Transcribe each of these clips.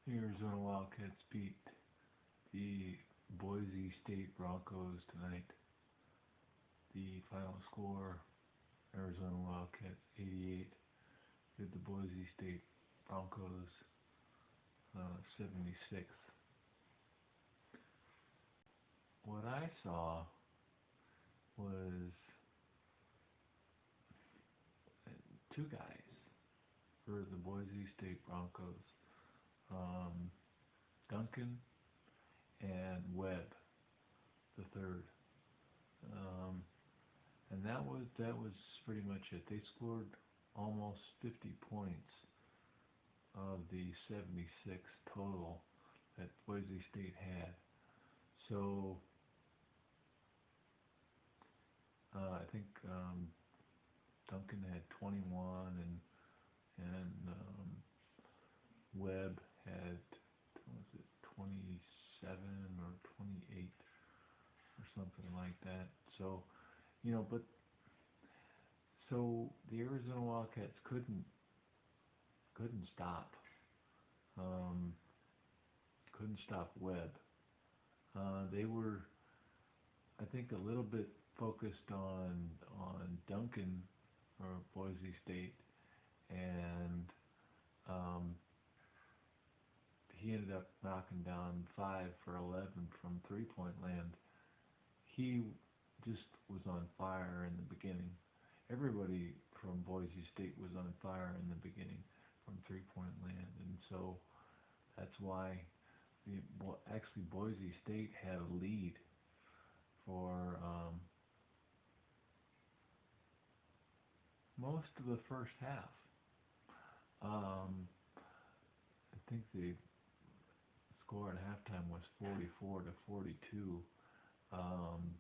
The Arizona Wildcats beat the Boise State Broncos tonight. The final score, Arizona Wildcats 88, beat the Boise State Broncos 76. What I saw was two guys for the Boise State Broncos, um, Duncan and Webb the third. Um, and that was pretty much it. They scored almost 50 points of the 76 total that Boise State had. So I think Duncan had 21 and Webb had, what was it, 27 or 28 or something like that. So, but so the Arizona Wildcats couldn't stop um, couldn't stop Webb. They were, I think, a little bit focused on Duncan or Boise State, and um, he ended up knocking down 5 for 11 from three-point land. He just was on fire in the beginning. Everybody from Boise State was on fire in the beginning from three-point land, and so that's why actually Boise State had a lead for most of the first half. I think the score at halftime was 44-42, um,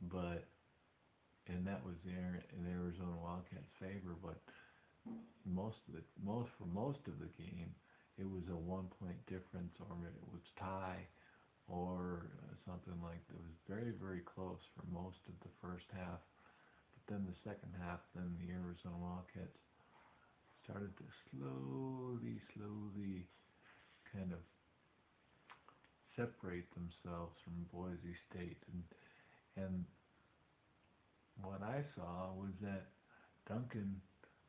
but and that was in Arizona Wildcats' favor. But for most of the game, it was a 1 point difference, or it was tie, or something like that. It was very, very close for most of the first half. But then the second half, then the Arizona Wildcats started to slowly kind of separate themselves from Boise State. And what I saw was that Duncan,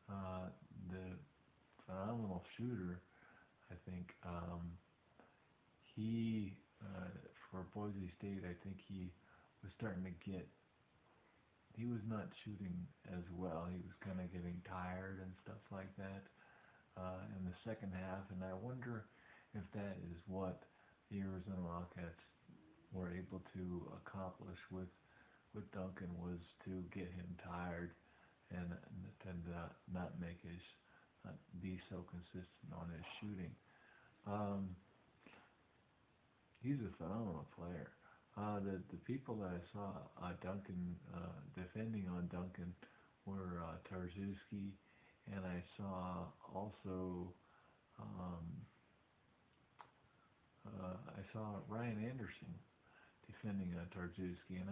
the phenomenal shooter, I think, he, for Boise State, I think he was starting to he was not shooting as well. He was kind of getting tired and stuff like that in the second half. And I wonder if that is what the Arizona Wildcats were able to accomplish with Duncan, was to get him tired and to not make his be so consistent on his shooting. He's a phenomenal player. The people that I saw Duncan defending on Duncan were Tarczewski, and I saw also Ryan Anderson defending Tarczewski, and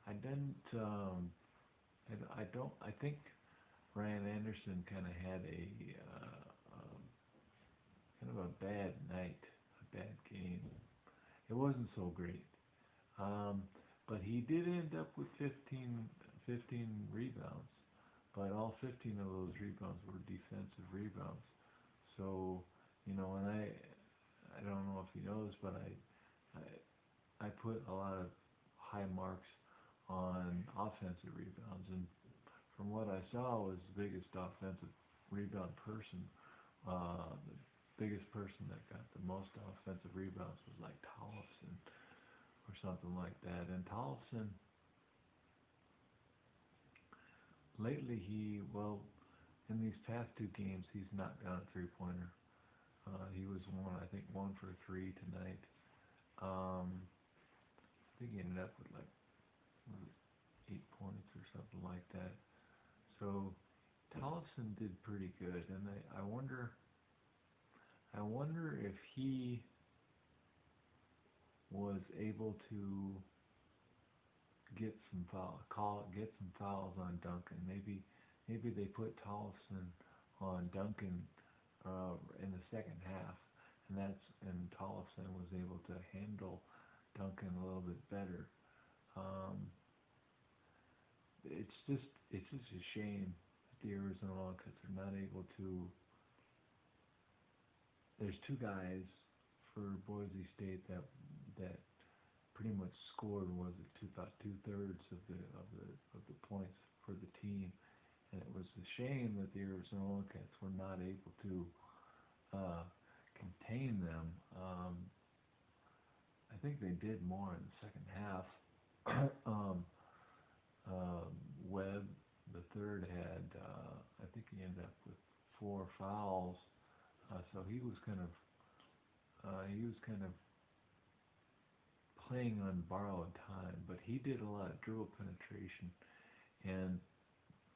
I didn't I don't I think Ryan Anderson kind of had kind of a bad night, a bad game. It wasn't so great. But he did end up with 15 rebounds. But all 15 of those rebounds were defensive rebounds. So, and I don't know if he knows, but I put a lot of high marks on offensive rebounds. And from what I saw, was the biggest offensive rebound person. The biggest person that got the most offensive rebounds was like Tollefson or something like that. And Tollefson, lately in these past two games, he's knocked down a three-pointer. He was I think 1 for 3 tonight. I think he ended up with like 8 points or something like that. So Tollefson did pretty good, and I wonder if he was able to get some fouls on Duncan. Maybe they put Tollefson on Duncan in the second half and Tollefson was able to handle Duncan a little bit better. Um, it's just a shame that the Arizona Wildcats are not able to. There's two guys for Boise State that pretty much scored, was it about 2/3 of the points for the team, and it was a shame that the Arizona Wildcats were not able to uh, contain them. I think they did more in the second half. um, um, Webb, the third, had I think he ended up with 4 fouls, so he was kind of playing on borrowed time, but he did a lot of dribble penetration, and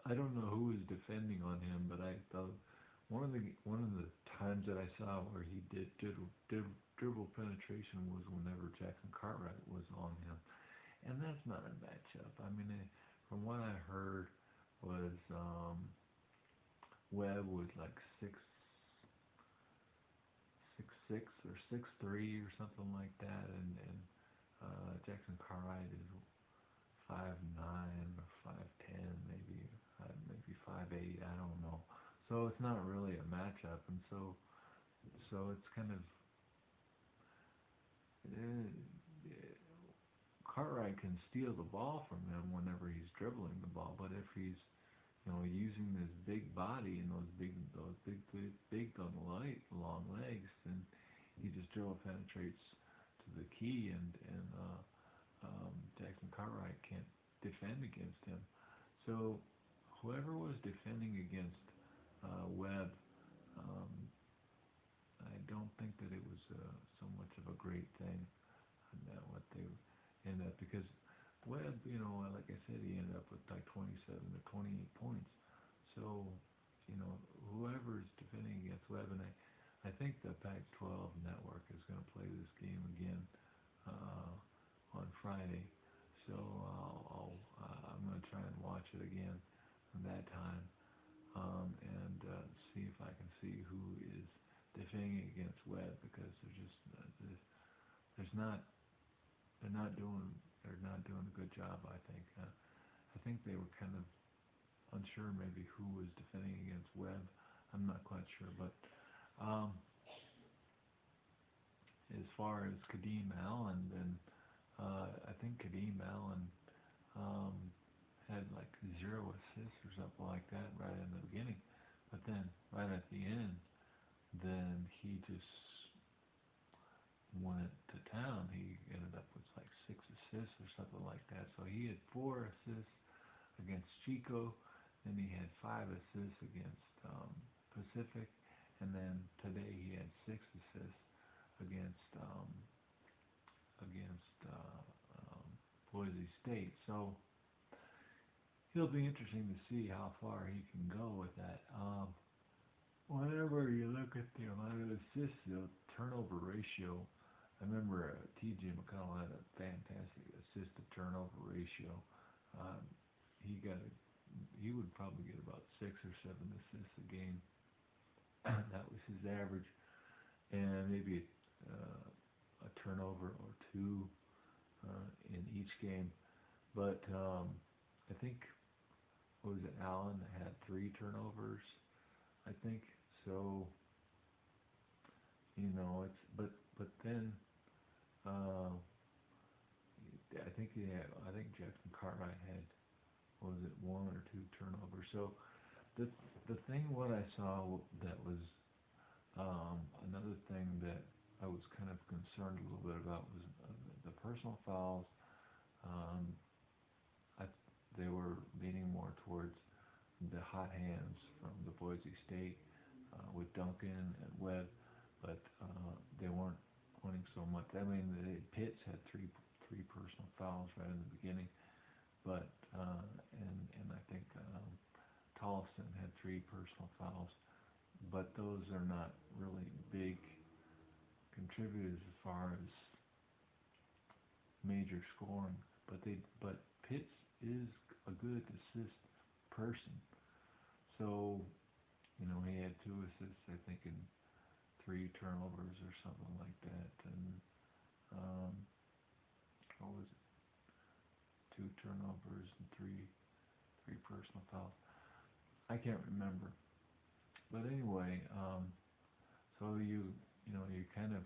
I don't know who was defending on him, but I thought one of the times that I saw where he did dribble penetration was whenever Jackson-Cartwright was on him, and that's not a matchup. I mean, from what I heard was Webb was like 6'6" or 6'3" or something like that, and Jackson-Cartwright is 5'9" or 5'10", maybe 5'8". I don't know. So it's not really a matchup, and so it's kind of uh, Cartwright can steal the ball from him whenever he's dribbling the ball, but if he's using his big body and those big long legs, then he just dribble penetrates to the key, and Jackson-Cartwright can't defend against him. So whoever was defending against Webb, um, I don't think that it was so much of a great thing, what they ended up, because Webb, like I said, he ended up with like 27 to 28 points. So, whoever is defending against Webb, and I think the Pac-12 network is going to play this game again uh, on Friday. So I'm going to try and watch it again that time, and see if I can see who is defending against Webb, because there's not they're not doing a good job. I think they were kind of unsure maybe who was defending against Webb. I'm not quite sure, but um, as far as Kadeem Allen, then I think Kadeem Allen um, had like 0 assists or something like that right in the beginning, but then right at the end, then he just went to town. He ended up with like 6 assists or something like that. So he had 4 assists against Chico, then he had 5 assists against Pacific, and then today he had 6 assists against Boise State. So it'll be interesting to see how far he can go with that. Whenever you look at the amount of assists, the turnover ratio, I remember T.J. McKale had a fantastic assist to turnover ratio. Um, he would probably get about 6 or 7 assists a game. That was his average, and maybe a turnover or two in each game. But I think, what was it, Allen had 3 turnovers, I think. So but then uh, I think Jackson-Cartwright had, what was it, 1 or 2 turnovers. So the thing what I saw that was another thing that I was kind of concerned a little bit about was the personal fouls. Um, I, they were leaning more towards the hot hands from the Boise State with Duncan and Webb, but they weren't pointing so much. I mean, Pitts had three personal fouls right in the beginning, but and I think Tollefson had 3 personal fouls, but those are not really big contributors as far as major scoring. But Pitts is a good assist person. So he had 2 assists, I think, in 3 turnovers or something like that, and um, what was it? 2 turnovers and three personal fouls. I can't remember, but anyway, so you kind of,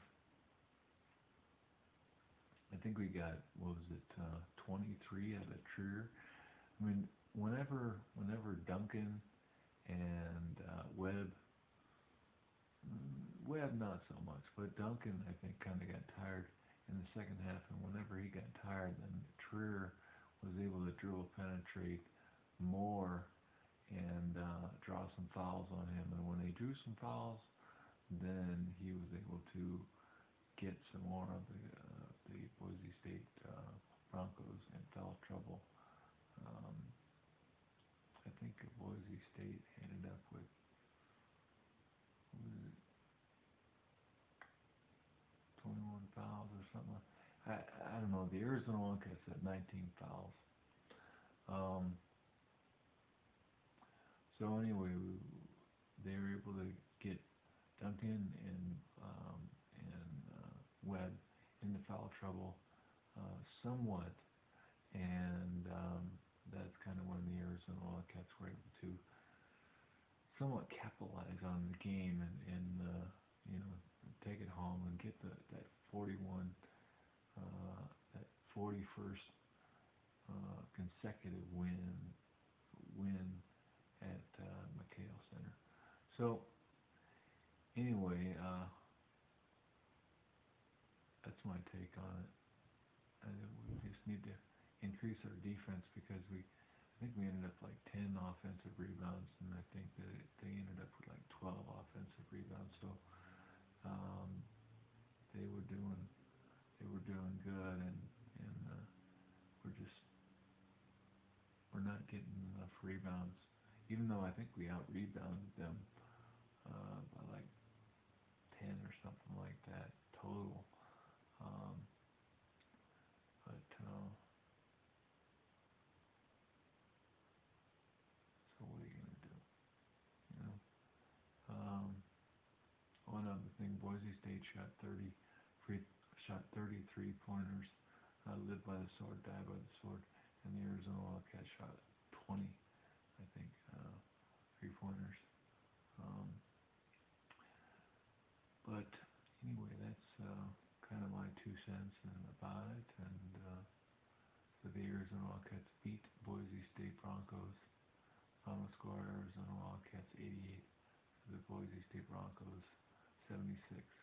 I think we got, what was it, 23 out of Trier. I mean, whenever Duncan and Webb not so much, but Duncan I think kind of got tired in the second half, and whenever he got tired, then Trier was able to dribble penetrate more and draw some fouls on him. And when they drew some fouls, then he was able to get some more of the Boise State Broncos in foul trouble. Um, I think Boise State ended up with, what was it, 21 fouls or something. I don't know. The Arizona Wildcats had 19 fouls. Um, so anyway, they were able to get Duncan and Webb into foul trouble somewhat, and that's kind of when the Arizona Wildcats were able to somewhat capitalize on the game and you know, take it home and get that 41, that 41st consecutive win at McKale Center. So anyway, that's my take on it. We just need to increase our defense because I think we ended up like 10 offensive rebounds, and I think that they ended up with like 12 offensive rebounds. So um, they were doing good, and we're not getting enough rebounds, even though I think we out rebounded them by like 10 or something like that total. Um, but so what are you gonna do? You know, um, one other thing, Boise State shot 33 pointers, led by the sword, died by the sword, and the Arizona Wildcats shot 20, I think, 3 pointers. Um, but anyway, that's kind of my 2 cents about it, and so the Arizona Wildcats beat Boise State Broncos. Final score, Arizona Wildcats 88, the Boise State Broncos 76.